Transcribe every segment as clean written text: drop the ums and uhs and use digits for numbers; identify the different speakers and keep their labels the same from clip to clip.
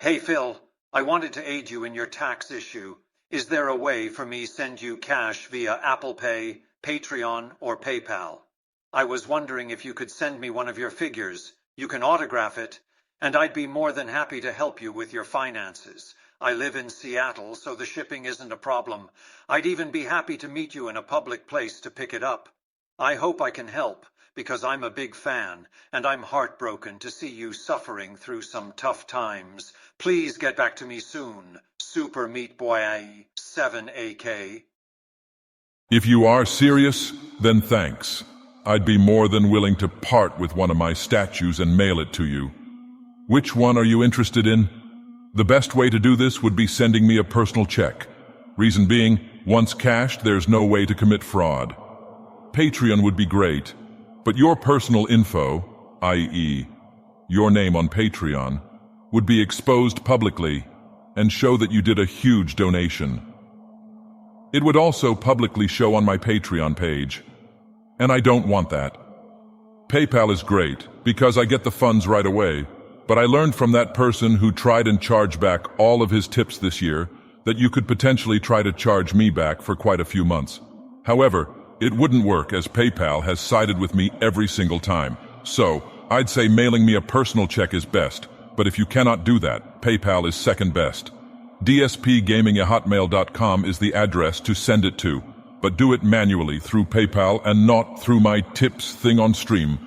Speaker 1: Hey Phil, I wanted to aid you in your tax issue. Is there a way for me send you cash via Apple Pay, Patreon, or PayPal? I was wondering if you could send me one of your figures. You can autograph it, and I'd be more than happy to help you with your finances. I live in Seattle, so the shipping isn't a problem. I'd even be happy to meet you in a public place to pick it up. I hope I can help, because I'm a big fan, and I'm heartbroken to see you suffering through some tough times. Please get back to me soon. SuperMeatBoi 7AK.
Speaker 2: If you are serious, then thanks. I'd be more than willing to part with one of my statues and mail it to you. Which one are you interested in? The best way to do this would be sending me a personal check. Reason being, once cashed, there's no way to commit fraud. Patreon would be great, but your personal info, i.e., your name on Patreon, would be exposed publicly and show that you did a huge donation. It would also publicly show on my Patreon page, and I don't want that. PayPal is great because I get the funds right away, but I learned from that person who tried and charged back all of his tips this year that you could potentially try to charge me back for quite a few months. However, it wouldn't work as PayPal has sided with me every single time. So, I'd say mailing me a personal check is best, but if you cannot do that, PayPal is second best. DSPgaming@hotmail.com is the address to send it to, but do it manually through PayPal and not through my tips thing on stream,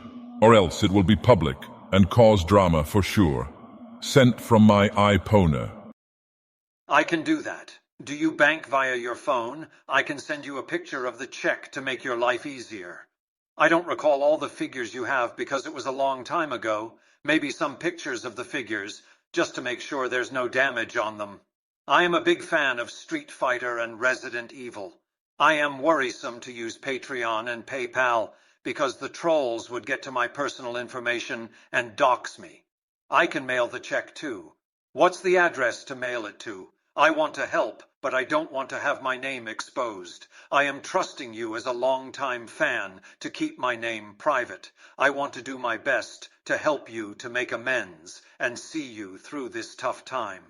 Speaker 2: or else it will be public and cause drama for sure. Sent from my iPhone.
Speaker 1: I can do that. Do you bank via your phone? I can send you a picture of the check to make your life easier. I don't recall all the figures you have because it was a long time ago. Maybe some pictures of the figures, just to make sure there's no damage on them. I am a big fan of Street Fighter and Resident Evil. I am worrisome to use Patreon and PayPal because the trolls would get to my personal information and dox me. I can mail the check too. What's the address to mail it to? I want to help, but I don't want to have my name exposed. I am trusting you as a longtime fan to keep my name private. I want to do my best to help you to make amends and see you through this tough time.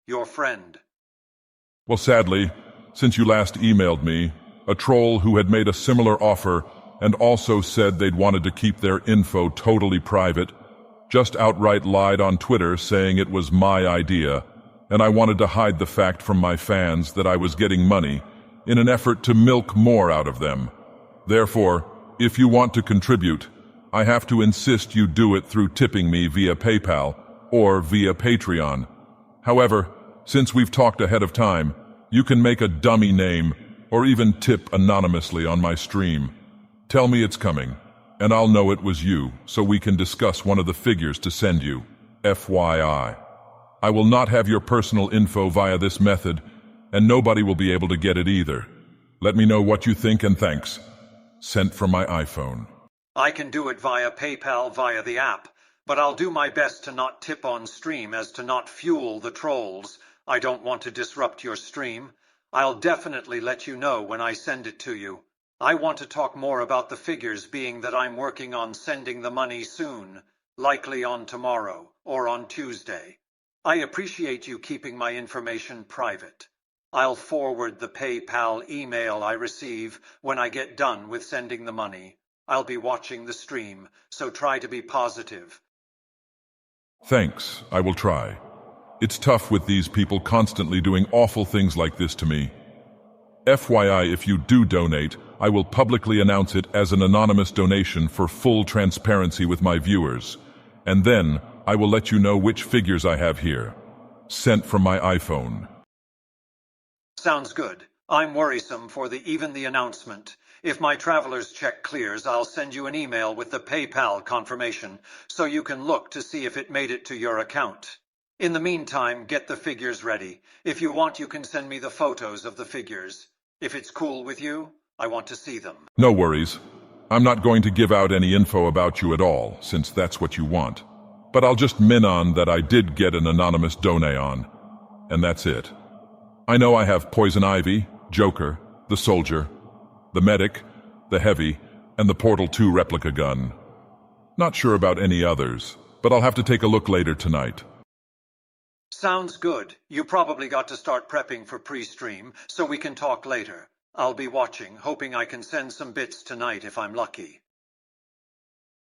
Speaker 1: Your friend.
Speaker 2: Well, sadly, since you last emailed me, a troll who had made a similar offer and also said they'd wanted to keep their info totally private, just outright lied on Twitter saying it was my idea, and I wanted to hide the fact from my fans that I was getting money in an effort to milk more out of them. Therefore, if you want to contribute, I have to insist you do it through tipping me via PayPal or via Patreon. However, since we've talked ahead of time, you can make a dummy name or even tip anonymously on my stream. Tell me it's coming, and I'll know it was you, so we can discuss one of the figures to send you. FYI. I will not have your personal info via this method, and nobody will be able to get it either. Let me know what you think, and thanks. Sent from my iPhone.
Speaker 1: I can do it via PayPal via the app, but I'll do my best to not tip on stream as to not fuel the trolls. I don't want to disrupt your stream. I'll definitely let you know when I send it to you. I want to talk more about the figures, being that I'm working on sending the money soon, likely on tomorrow or on Tuesday. I appreciate you keeping my information private. I'll forward the PayPal email I receive when I get done with sending the money. I'll be watching the stream, so try to be positive.
Speaker 2: Thanks, I will try. It's tough with these people constantly doing awful things like this to me. FYI, if you do donate, I will publicly announce it as an anonymous donation for full transparency with my viewers. And then, I will let you know which figures I have here. Sent from my iPhone.
Speaker 1: Sounds good. I'm worrisome for even the announcement. If my traveler's check clears, I'll send you an email with the PayPal confirmation, so you can look to see if it made it to your account. In the meantime, get the figures ready. If you want, you can send me the photos of the figures. If it's cool with you, I want to see them.
Speaker 2: No worries. I'm not going to give out any info about you at all, since that's what you want. But I'll just min on that I did get an anonymous donate on. And that's it. I know I have Poison Ivy, Joker, the Soldier, the Medic, the Heavy, and the Portal 2 replica gun. Not sure about any others, but I'll have to take a look later tonight.
Speaker 1: Sounds good. You probably got to start prepping for pre-stream, so we can talk later. I'll be watching, hoping I can send some bits tonight if I'm lucky.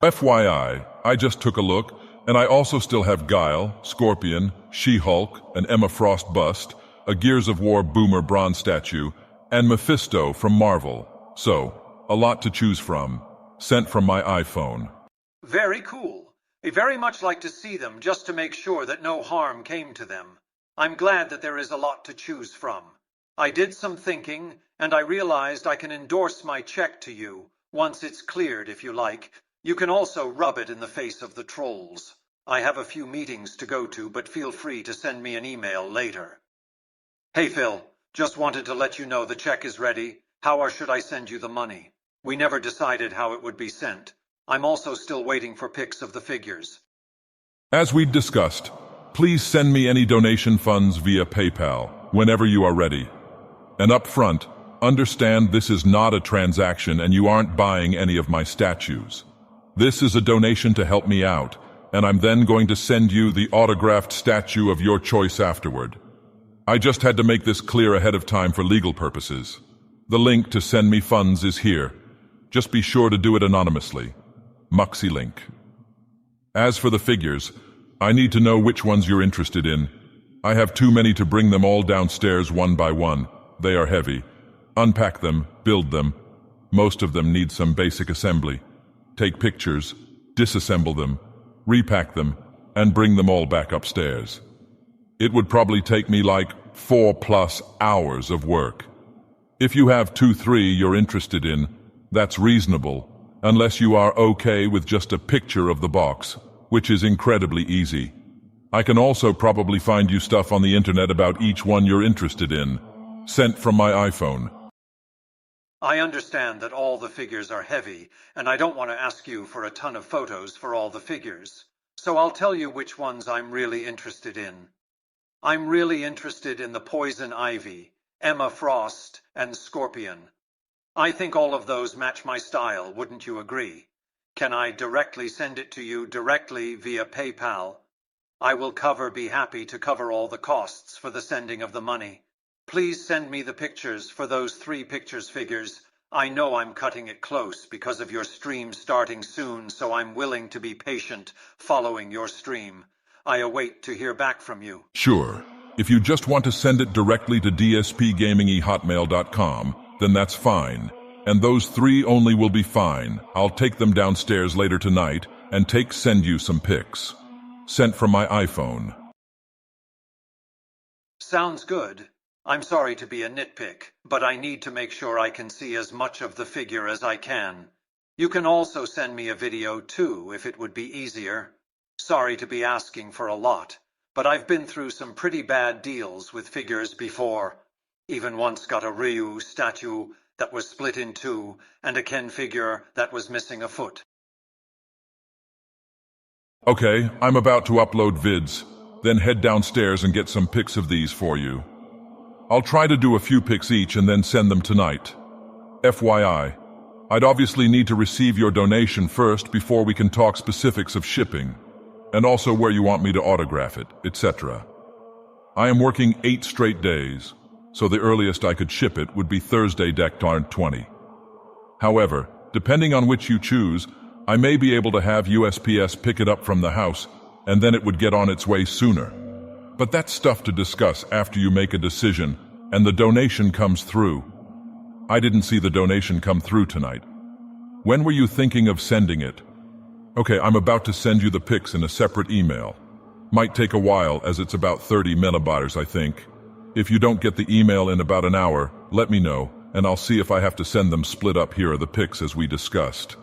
Speaker 2: FYI, I just took a look, and I also still have Guile, Scorpion, She-Hulk, an Emma Frost bust, a Gears of War Boomer bronze statue, and Mephisto from Marvel. So, a lot to choose from. Sent from my iPhone.
Speaker 1: Very cool. I very much like to see them just to make sure that no harm came to them. I'm glad that there is a lot to choose from. I did some thinking, and I realized I can endorse my check to you once it's cleared if you like. You can also rub it in the face of the trolls. I have a few meetings to go to, but feel free to send me an email later. Hey Phil, just wanted to let you know the check is ready. How should I send you the money? We never decided how it would be sent. I'm also still waiting for pics of the figures.
Speaker 2: As we've discussed, please send me any donation funds via PayPal whenever you are ready. And up front, understand this is not a transaction and you aren't buying any of my statues. This is a donation to help me out, and I'm then going to send you the autographed statue of your choice afterward. I just had to make this clear ahead of time for legal purposes. The link to send me funds is here. Just be sure to do it anonymously. Muxy link. As for the figures, I need to know which ones you're interested in. I have too many to bring them all downstairs one by one. They are heavy. Unpack them, build them. Most of them need some basic assembly. Take pictures, disassemble them, repack them, and bring them all back upstairs. It would probably take me like 4+ hours of work. If you have 2-3 you're interested in, that's reasonable, unless you are okay with just a picture of the box, which is incredibly easy. I can also probably find you stuff on the internet about each one you're interested in. Sent from my iPhone.
Speaker 1: I understand that all the figures are heavy, and I don't want to ask you for a ton of photos for all the figures. So I'll tell you which ones I'm really interested in. I'm really interested in the Poison Ivy, Emma Frost, and Scorpion. I think all of those match my style, wouldn't you agree? Can I directly send it to you directly via PayPal? I will be happy to cover all the costs for the sending of the money. Please send me the pictures for those 3 pictures figures. I know I'm cutting it close because of your stream starting soon, so I'm willing to be patient following your stream. I await to hear back from you.
Speaker 2: Sure. If you just want to send it directly to dspgaming@hotmail.com, then that's fine. And those 3 only will be fine. I'll take them downstairs later tonight and send you some pics. Sent from my iPhone.
Speaker 1: Sounds good. I'm sorry to be a nitpick, but I need to make sure I can see as much of the figure as I can. You can also send me a video too, if it would be easier. Sorry to be asking for a lot, but I've been through some pretty bad deals with figures before. Even once got a Ryu statue that was split in 2, and a Ken figure that was missing a foot.
Speaker 2: Okay, I'm about to upload vids, then head downstairs and get some pics of these for you. I'll try to do a few pics each and then send them tonight. FYI, I'd obviously need to receive your donation first before we can talk specifics of shipping, and also where you want me to autograph it, etc. I am working 8 straight days, so the earliest I could ship it would be Thursday, 20. However, depending on which you choose, I may be able to have USPS pick it up from the house, and then it would get on its way sooner. But that's stuff to discuss after you make a decision and the donation comes through. I didn't see the donation come through tonight. When were you thinking of sending it? Okay, I'm about to send you the pics in a separate email. Might take a while as it's about 30 millibytes, I think. If you don't get the email in about an hour, let me know, and I'll see if I have to send them split up. Here are the pics as we discussed.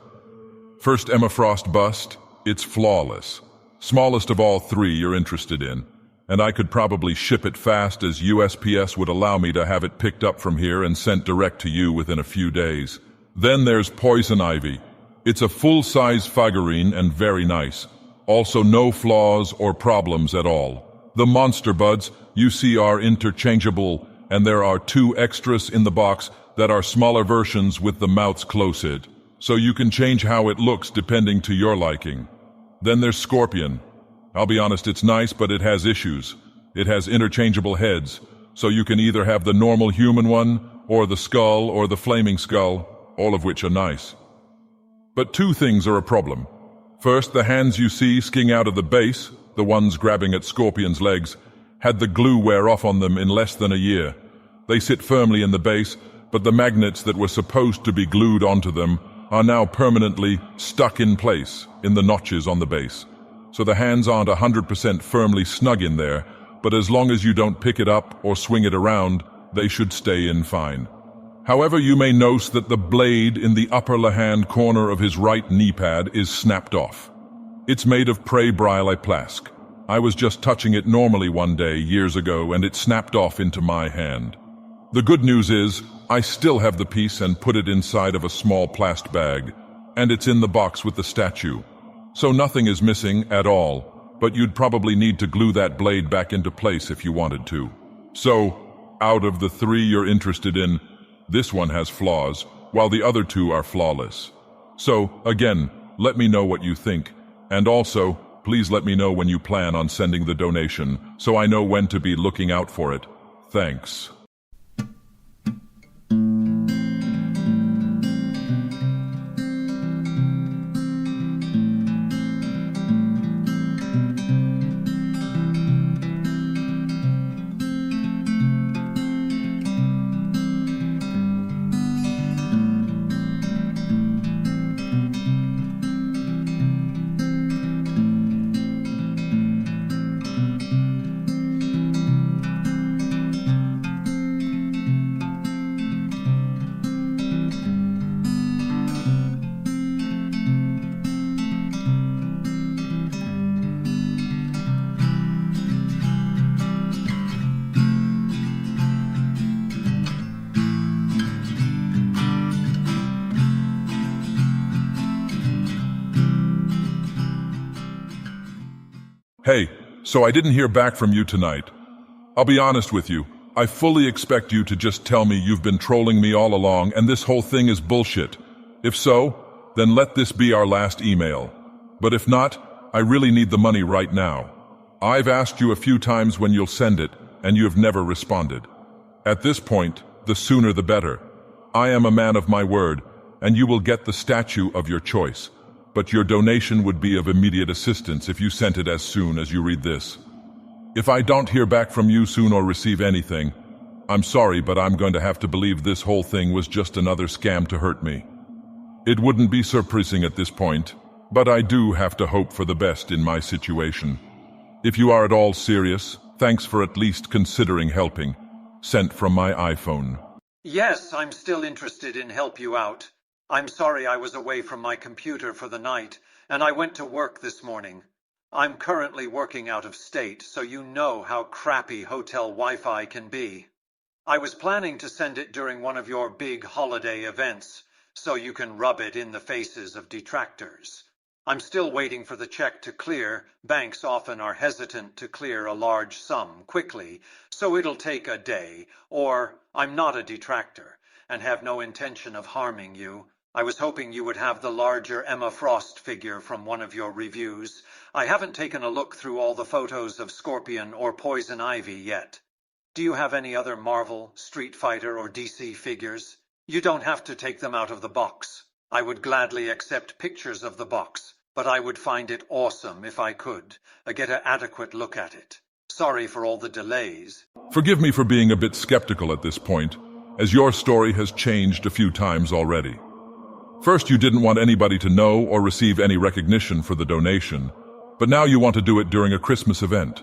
Speaker 2: First, Emma Frost bust. It's flawless. Smallest of all 3 you're interested in. And I could probably ship it fast as USPS would allow me to have it picked up from here and sent direct to you within a few days. Then there's Poison Ivy. It's a full-size figurine and very nice. Also no flaws or problems at all. The monster buds you see are interchangeable, and there are 2 extras in the box that are smaller versions with the mouths closed, so you can change how it looks depending to your liking. Then there's Scorpion. I'll be honest, it's nice, but it has issues. It has interchangeable heads, so you can either have the normal human one, or the skull, or the flaming skull, all of which are nice. But two things are a problem. First, the hands you see skiing out of the base, the ones grabbing at Scorpion's legs, had the glue wear off on them in less than a year. They sit firmly in the base, but the magnets that were supposed to be glued onto them are now permanently stuck in place in the notches on the base. So the hands aren't 100% firmly snug in there, but as long as you don't pick it up or swing it around, they should stay in fine. However, you may notice that the blade in the upper left-hand corner of his right knee pad is snapped off. It's made of Pre-Brile Plask. I was just touching it normally one day years ago and it snapped off into my hand. The good news is, I still have the piece and put it inside of a small plastic bag, and it's in the box with the statue. So nothing is missing at all, but you'd probably need to glue that blade back into place if you wanted to. So, out of the three you're interested in, this one has flaws, while the other two are flawless. So, again, let me know what you think, and also, please let me know when you plan on sending the donation, so I know when to be looking out for it. Thanks. Hey, so I didn't hear back from you tonight. I'll be honest with you, I fully expect you to just tell me you've been trolling me all along and this whole thing is bullshit. If so, then let this be our last email. But if not, I really need the money right now. I've asked you a few times when you'll send it, and you have never responded. At this point, the sooner the better. I am a man of my word, and you will get the statue of your choice. But your donation would be of immediate assistance if you sent it as soon as you read this. If I don't hear back from you soon or receive anything, I'm sorry, but I'm going to have to believe this whole thing was just another scam to hurt me. It wouldn't be surprising at this point, but I do have to hope for the best in my situation. If you are at all serious, thanks for at least considering helping. Sent from my iPhone.
Speaker 1: Yes, I'm still interested in help you out. I'm sorry I was away from my computer for the night, and I went to work this morning. I'm currently working out of state, so you know how crappy hotel Wi-Fi can be. I was planning to send it during one of your big holiday events, so you can rub it in the faces of detractors. I'm still waiting for the check to clear. Banks often are hesitant to clear a large sum quickly, so it'll take a day, or I'm not a detractor and have no intention of harming you. I was hoping you would have the larger Emma Frost figure from one of your reviews. I haven't taken a look through all the photos of Scorpion or Poison Ivy yet. Do you have any other Marvel, Street Fighter, or DC figures? You don't have to take them out of the box. I would gladly accept pictures of the box, but I would find it awesome if I could get an adequate look at it. Sorry for all the delays.
Speaker 2: Forgive me for being a bit skeptical at this point, as your story has changed a few times already. First, you didn't want anybody to know or receive any recognition for the donation, but now you want to do it during a Christmas event.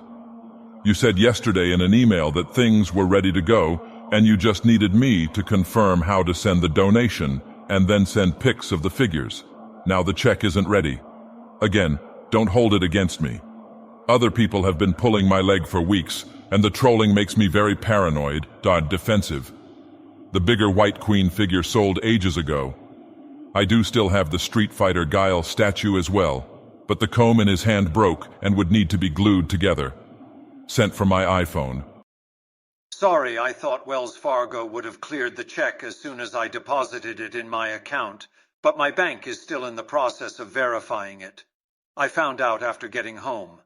Speaker 2: You said yesterday in an email that things were ready to go, and you just needed me to confirm how to send the donation and then send pics of the figures. Now the check isn't ready. Again, don't hold it against me. Other people have been pulling my leg for weeks, and the trolling makes me very paranoid, defensive. The bigger White Queen figure sold ages ago. I do still have the Street Fighter Guile statue as well, but the comb in his hand broke and would need to be glued together. Sent from my iPhone.
Speaker 1: Sorry, I thought Wells Fargo would have cleared the check as soon as I deposited it in my account, but my bank is still in the process of verifying it. I found out after getting home.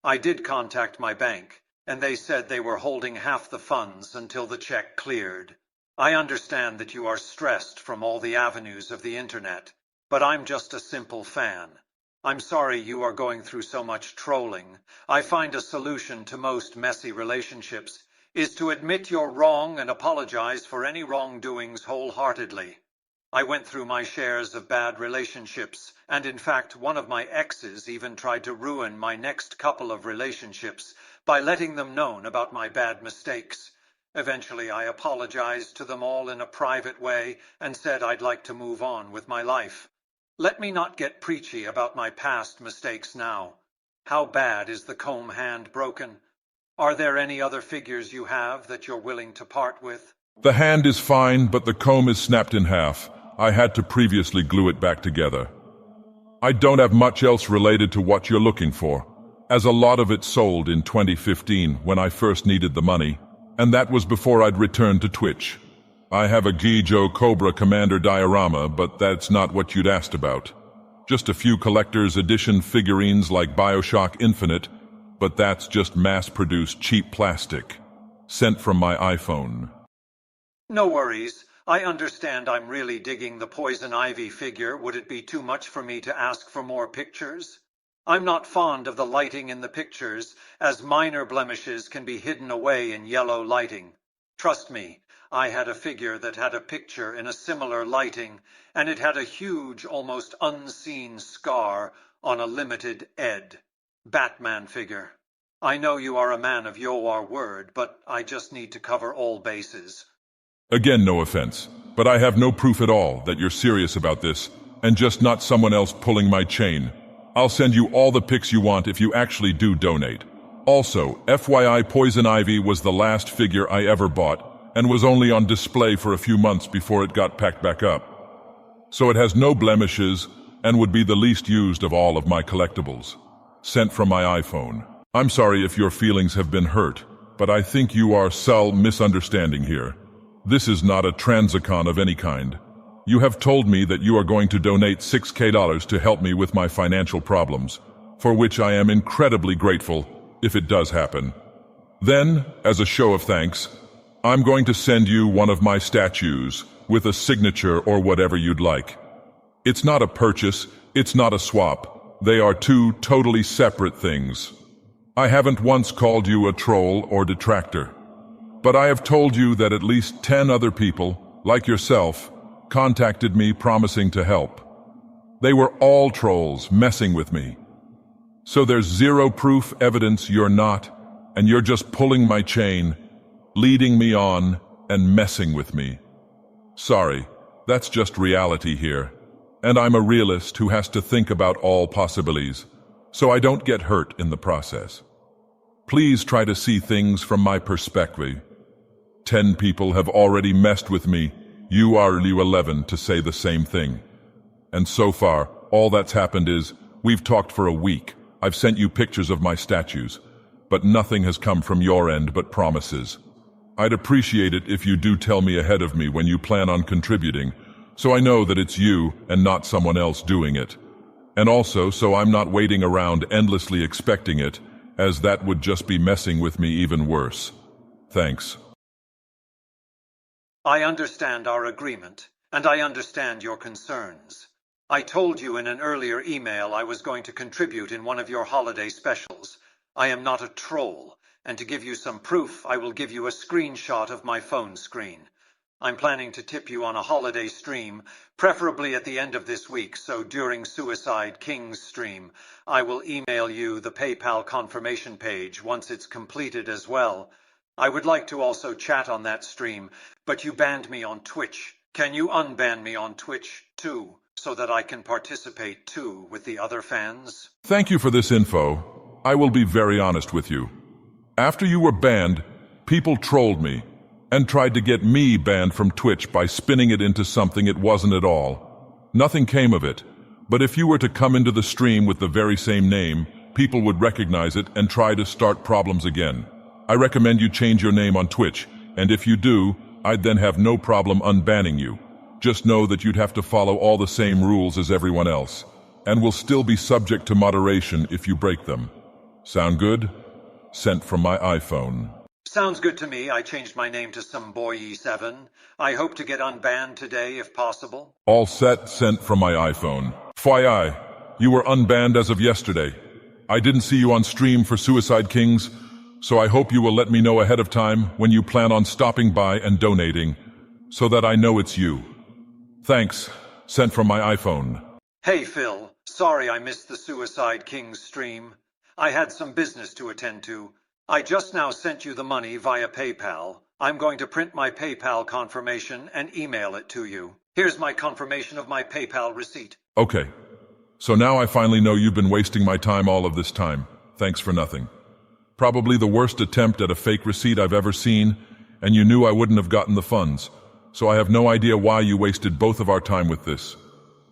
Speaker 1: I did contact my bank, and they said they were holding half the funds until the check cleared. I understand that you are stressed from all the avenues of the internet, but I'm just a simple fan. I'm sorry you are going through so much trolling. I find a solution to most messy relationships is to admit you're wrong and apologize for any wrongdoings wholeheartedly. I went through my shares of bad relationships, and in fact one of my exes even tried to ruin my next couple of relationships by letting them know about my bad mistakes. Eventually I apologized to them all in a private way and said I'd like to move on with my life. Let me not get preachy about my past mistakes now. How bad is the comb hand broken? Are there any other figures you have that you're willing to part with?
Speaker 2: The hand is fine, but the comb is snapped in half. I had to previously glue it back together. I don't have much else related to what you're looking for, as a lot of it sold in 2015 when I first needed the money, and that was before I'd returned to Twitch. I have a Gijo Cobra Commander diorama, but that's not what you'd asked about. Just a few collector's edition figurines like BioShock Infinite, but that's just mass-produced cheap plastic, sent from my iPhone.
Speaker 1: No worries. I understand I'm really digging the Poison Ivy figure. Would it be too much for me to ask for more pictures? I'm not fond of the lighting in the pictures, as minor blemishes can be hidden away in yellow lighting. Trust me, I had a figure that had a picture in a similar lighting, and it had a huge, almost unseen scar on a limited Ed. Batman figure. I know you are a man of your word, but I just need to cover all bases.
Speaker 2: Again, no offense, but I have no proof at all that you're serious about this, and just not someone else pulling my chain. I'll send you all the pics you want if you actually do donate. Also, FYI, Poison Ivy was the last figure I ever bought, and was only on display for a few months before it got packed back up. So it has no blemishes, and would be the least used of all of my collectibles. Sent from my iPhone. I'm sorry if your feelings have been hurt, but I think you are misunderstanding here. This is not a transacon of any kind. You have told me that you are going to donate $6,000 to help me with my financial problems, for which I am incredibly grateful if it does happen. Then, as a show of thanks, I'm going to send you one of my statues with a signature or whatever you'd like. It's not a purchase, it's not a swap. They are two totally separate things. I haven't once called you a troll or detractor. But I have told you that at least 10 other people, like yourself, contacted me promising to help. They were all trolls messing with me. So there's zero proof evidence you're not, and you're just pulling my chain, leading me on, and messing with me. Sorry, that's just reality here. And I'm a realist who has to think about all possibilities, so I don't get hurt in the process. Please try to see things from my perspective. 10 people have already messed with me. You are 11 to say the same thing. And so far, all that's happened is, we've talked for a week. I've sent you pictures of my statues, but nothing has come from your end but promises. I'd appreciate it if you do tell me ahead of me when you plan on contributing, so I know that it's you and not someone else doing it. And also so I'm not waiting around endlessly expecting it, as that would just be messing with me even worse. Thanks.
Speaker 1: I understand our agreement, and I understand your concerns. I told you in an earlier email I was going to contribute in one of your holiday specials. I am not a troll, and to give you some proof, I will give you a screenshot of my phone screen. I'm planning to tip you on a holiday stream, preferably at the end of this week, so during Suicide King's stream, I will email you the PayPal confirmation page once it's completed as well. I would like to also chat on that stream, but you banned me on Twitch. Can you unban me on Twitch, too, so that I can participate, too, with the other fans?
Speaker 2: Thank you for this info. I will be very honest with you. After you were banned, people trolled me and tried to get me banned from Twitch by spinning it into something it wasn't at all. Nothing came of it, but if you were to come into the stream with the very same name, people would recognize it and try to start problems again. I recommend you change your name on Twitch, and if you do, I'd then have no problem unbanning you. Just know that you'd have to follow all the same rules as everyone else, and will still be subject to moderation if you break them. Sound good? sent from my iPhone.
Speaker 1: Sounds good to me. I changed my name to some boy 7. I hope to get unbanned today if possible.
Speaker 2: All set, sent from my iPhone. FYI, you were unbanned as of yesterday. I didn't see you on stream for Suicide Kings, so I hope you will let me know ahead of time when you plan on stopping by and donating, so that I know it's you. Thanks, sent from my iPhone.
Speaker 1: Hey Phil, sorry I missed the Suicide Kings stream. I had some business to attend to. I just now sent you the money via PayPal. I'm going to print my PayPal confirmation and email it to you. Here's my confirmation of my PayPal receipt.
Speaker 2: Okay, so now I finally know you've been wasting my time all of this time. Thanks for nothing. Probably the worst attempt at a fake receipt I've ever seen, and you knew I wouldn't have gotten the funds, so I have no idea why you wasted both of our time with this.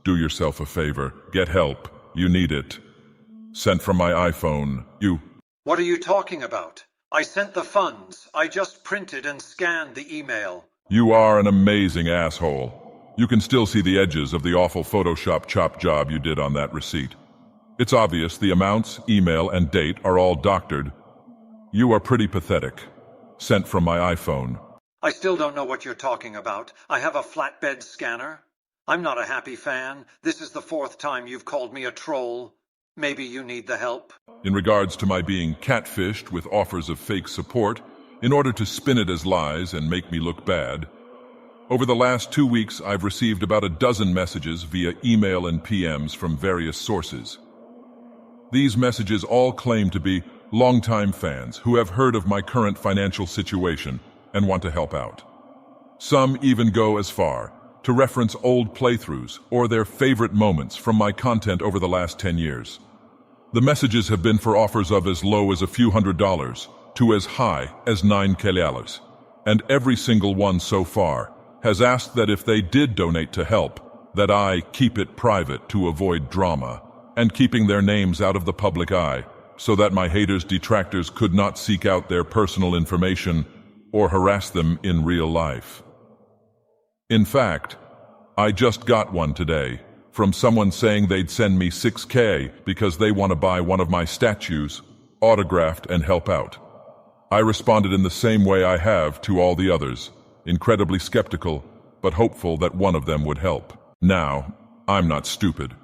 Speaker 2: Do yourself a favor. Get help. You need it. Sent from my iPhone. You.
Speaker 1: What are you talking about? I sent the funds. I just printed and scanned the email.
Speaker 2: You are an amazing asshole. You can still see the edges of the awful Photoshop chop job you did on that receipt. It's obvious the amounts, email, and date are all doctored. You are pretty pathetic. Sent from my iPhone.
Speaker 1: I still don't know what you're talking about. I have a flatbed scanner. I'm not a happy fan. This is the 4th time you've called me a troll. Maybe you need the help.
Speaker 2: In regards to my being catfished with offers of fake support in order to spin it as lies and make me look bad, over the last 2 weeks I've received about a dozen messages via email and PMs from various sources. These messages all claim to be longtime fans who have heard of my current financial situation and want to help out. Some even go as far to reference old playthroughs or their favorite moments from my content over the last 10 years. The messages have been for offers of as low as a few $100s to as high as $9,000, and every single one so far has asked that if they did donate to help, that I keep it private to avoid drama and keeping their names out of the public eye, so that my haters' detractors could not seek out their personal information or harass them in real life. In fact, I just got one today from someone saying they'd send me $6,000 because they want to buy one of my statues, autographed, and help out. I responded in the same way I have to all the others, incredibly skeptical, but hopeful that one of them would help. Now, I'm not stupid.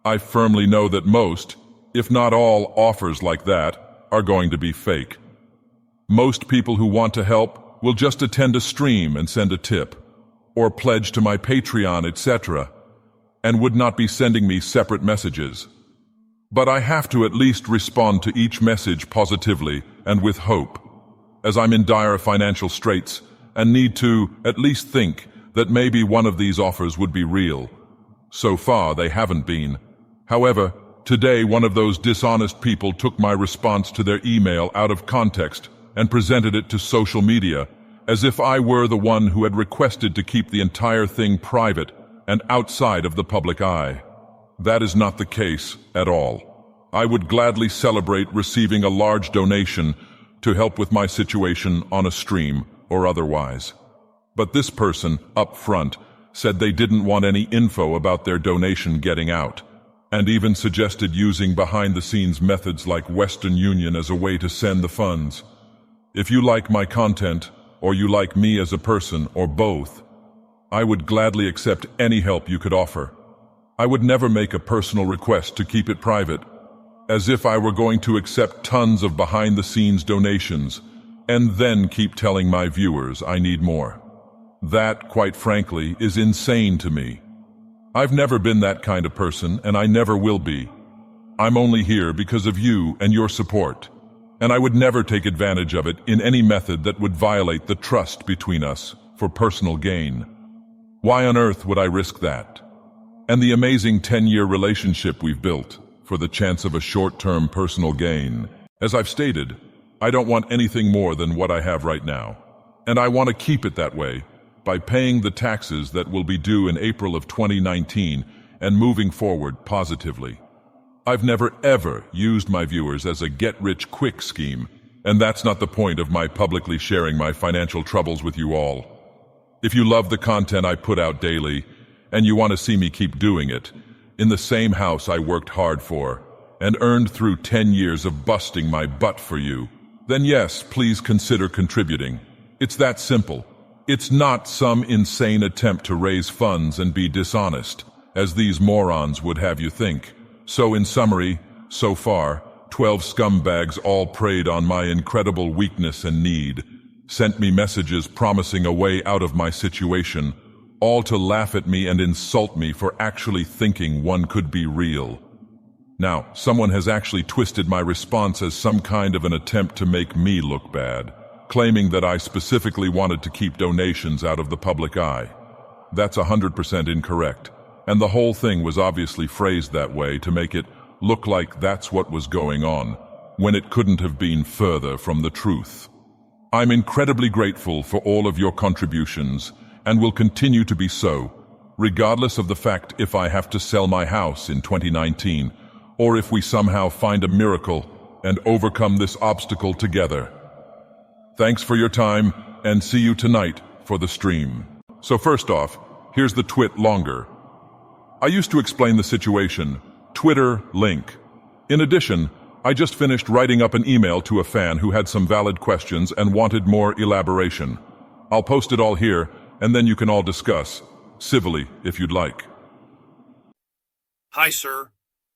Speaker 2: I firmly know that most, if not all, offers like that are going to be fake. Most people who want to help will just attend a stream and send a tip, or pledge to my Patreon, etc., and would not be sending me separate messages. But I have to at least respond to each message positively and with hope, as I'm in dire financial straits and need to at least think that maybe one of these offers would be real. So far, they haven't been. However, today one of those dishonest people took my response to their email out of context and presented it to social media as if I were the one who had requested to keep the entire thing private and outside of the public eye. That is not the case at all. I would gladly celebrate receiving a large donation to help with my situation on a stream or otherwise. But this person, up front, said they didn't want any info about their donation getting out, and even suggested using behind-the-scenes methods like Western Union as a way to send the funds. If you like my content, or you like me as a person, or both, I would gladly accept any help you could offer. I would never make a personal request to keep it private, as if I were going to accept tons of behind-the-scenes donations and then keep telling my viewers I need more. That, quite frankly, is insane to me. I've never been that kind of person, and I never will be. I'm only here because of you and your support, and I would never take advantage of it in any method that would violate the trust between us for personal gain. Why on earth would I risk that? And the amazing 10-year relationship we've built for the chance of a short-term personal gain. As I've stated, I don't want anything more than what I have right now, and I want to keep it that way by paying the taxes that will be due in April of 2019 and moving forward positively. I've never ever used my viewers as a get-rich-quick scheme, and that's not the point of my publicly sharing my financial troubles with you all. If you love the content I put out daily, and you want to see me keep doing it, in the same house I worked hard for, and earned through 10 years of busting my butt for you, then yes, please consider contributing. It's that simple. It's not some insane attempt to raise funds and be dishonest, as these morons would have you think. So in summary, so far, 12 scumbags all preyed on my incredible weakness and need, sent me messages promising a way out of my situation, all to laugh at me and insult me for actually thinking one could be real. Now, someone has actually twisted my response as some kind of an attempt to make me look bad, claiming that I specifically wanted to keep donations out of the public eye. That's 100% incorrect, and the whole thing was obviously phrased that way to make it look like that's what was going on, when it couldn't have been further from the truth. I'm incredibly grateful for all of your contributions, and will continue to be so, regardless of the fact if I have to sell my house in 2019, or if we somehow find a miracle and overcome this obstacle together. Thanks for your time, and see you tonight for the stream. So first off, here's the twit longer. I used to explain the situation. Twitter link. In addition, I just finished writing up an email to a fan who had some valid questions and wanted more elaboration. I'll post it all here, and then you can all discuss, civilly if you'd like.
Speaker 3: Hi, sir.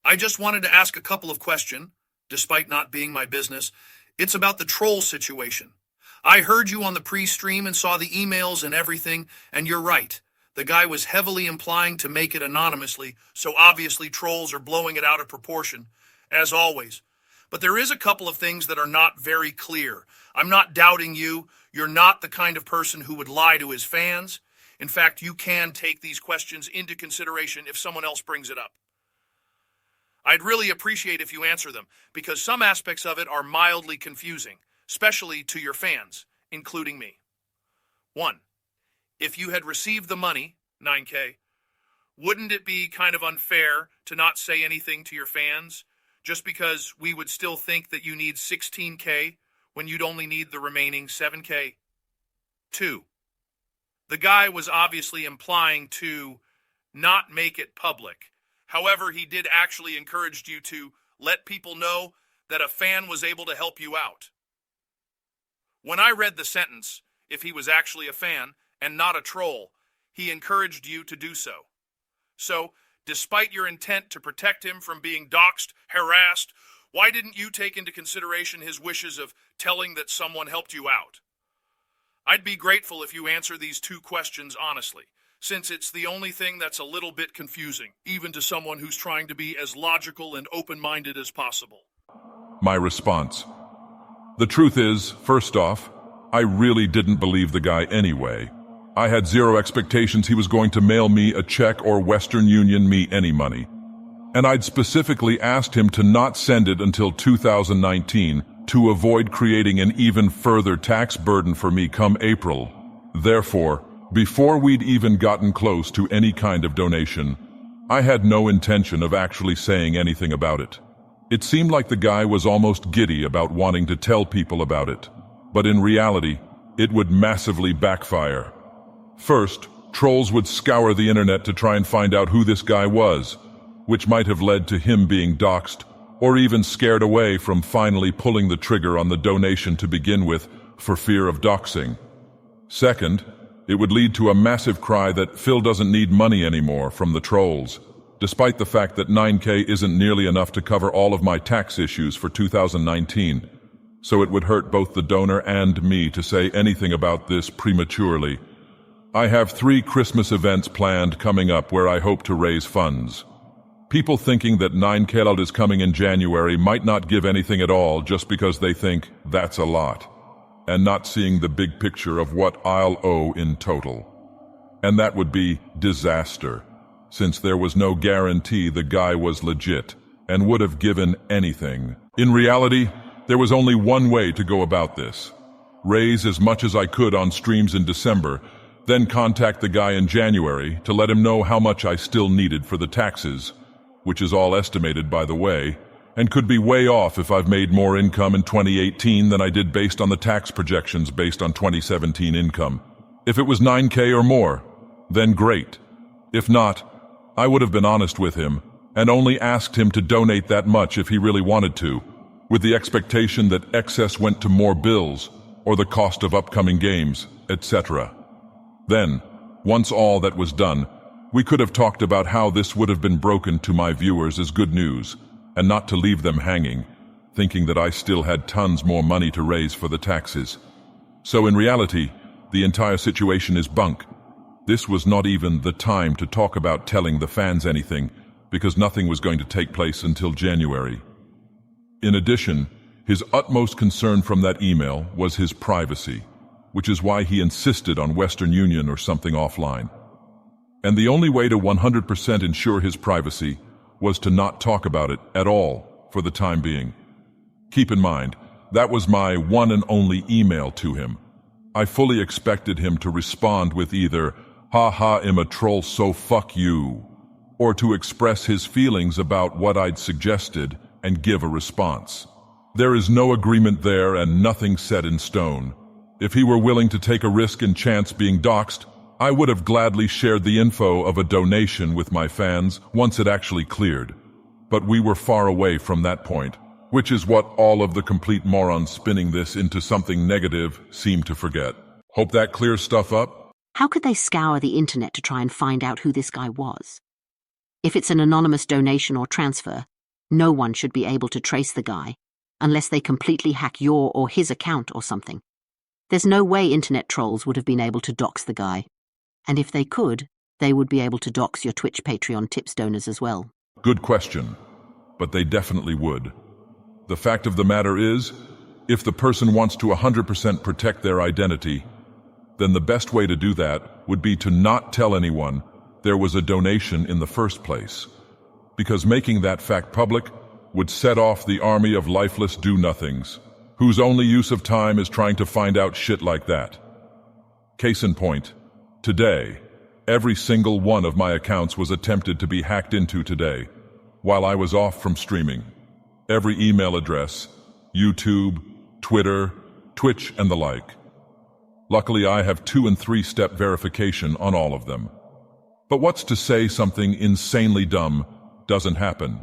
Speaker 3: I just wanted to ask a couple of questions, despite not being my business. It's about the troll situation. I heard you on the pre-stream and saw the emails and everything, and you're right. The guy was heavily implying to make it anonymously, so obviously trolls are blowing it out of proportion, as always. But there is a couple of things that are not very clear. I'm not doubting you. You're not the kind of person who would lie to his fans. In fact, you can take these questions into consideration if someone else brings it up. I'd really appreciate if you answer them, because some aspects of it are mildly confusing, especially to your fans, including me. 1. If you had received the money, 9K, wouldn't it be kind of unfair to not say anything to your fans, just because we would still think that you need 16K when you'd only need the remaining 7K? 2. The guy was obviously implying to not make it public. However, he did actually encourage you to let people know that a fan was able to help you out. When I read the sentence, if he was actually a fan and not a troll, he encouraged you to do so. So, despite your intent to protect him from being doxxed, harassed, why didn't you take into consideration his wishes of telling that someone helped you out? I'd be grateful if you answer these two questions honestly, since it's the only thing that's a little bit confusing, even to someone who's trying to be as logical and open-minded as possible.
Speaker 2: My response. The truth is, first off, I really didn't believe the guy anyway. I had zero expectations he was going to mail me a check or Western Union me any money. And I'd specifically asked him to not send it until 2019 to avoid creating an even further tax burden for me come April. Therefore, before we'd even gotten close to any kind of donation, I had no intention of actually saying anything about it. It seemed like the guy was almost giddy about wanting to tell people about it, but in reality, it would massively backfire. First, trolls would scour the internet to try and find out who this guy was, which might have led to him being doxxed, or even scared away from finally pulling the trigger on the donation to begin with for fear of doxing. Second, it would lead to a massive cry that Phil doesn't need money anymore from the trolls, despite the fact that 9K isn't nearly enough to cover all of my tax issues for 2019. So it would hurt both the donor and me to say anything about this prematurely. I have 3 Christmas events planned coming up where I hope to raise funds. People thinking that 9K is coming in January might not give anything at all just because they think that's a lot, and not seeing the big picture of what I'll owe in total. And that would be disaster, since there was no guarantee the guy was legit and would have given anything. In reality, there was only one way to go about this. Raise as much as I could on streams in December, then contact the guy in January to let him know how much I still needed for the taxes, which is all estimated by the way, and could be way off if I've made more income in 2018 than I did based on the tax projections based on 2017 income. If it was 9K or more, then great. If not, I would have been honest with him and only asked him to donate that much if he really wanted to. with the expectation that excess went to more bills or the cost of upcoming games, etc. Then, once all that was done, we could have talked about how this would have been broken to my viewers as good news, and not to leave them hanging, thinking that I still had tons more money to raise for the taxes. So in reality, the entire situation is bunk. This was not even the time to talk about telling the fans anything, because nothing was going to take place until January. In addition, his utmost concern from that email was his privacy, which is why he insisted on Western Union or something offline. And the only way to 100% ensure his privacy was to not talk about it at all for the time being. Keep in mind, that was my one and only email to him. I fully expected him to respond with either, "Ha ha, I'm a troll, so fuck you," or to express his feelings about what I'd suggested and give a response. There is no agreement there and nothing set in stone. If he were willing to take a risk and chance being doxxed, I would have gladly shared the info of a donation with my fans once it actually cleared. But we were far away from that point, which is what all of the complete morons spinning this into something negative seem to forget. Hope that clears stuff up?
Speaker 4: How could they scour the internet to try and find out who this guy was? If it's an anonymous donation or transfer, no one should be able to trace the guy, unless they completely hack your or his account or something. There's no way internet trolls would have been able to dox the guy. And if they could, they would be able to dox your Twitch Patreon tips donors as well.
Speaker 2: Good question, but they definitely would. The fact of the matter is, if the person wants to 100% protect their identity, then the best way to do that would be to not tell anyone there was a donation in the first place, because making that fact public would set off the army of lifeless do-nothings, whose only use of time is trying to find out shit like that. Case in point, today, every single one of my accounts was attempted to be hacked into today, while I was off from streaming. Every email address, YouTube, Twitter, Twitch, and the like. Luckily, I have 2- and 3-step verification on all of them. But what's to say something insanely dumb doesn't happen,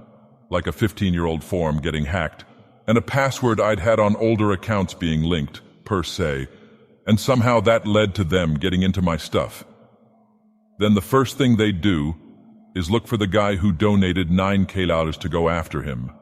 Speaker 2: like a 15-year-old form getting hacked, and a password I'd had on older accounts being linked, per se, and somehow that led to them getting into my stuff. Then the first thing they'd do is look for the guy who donated $9K to go after him.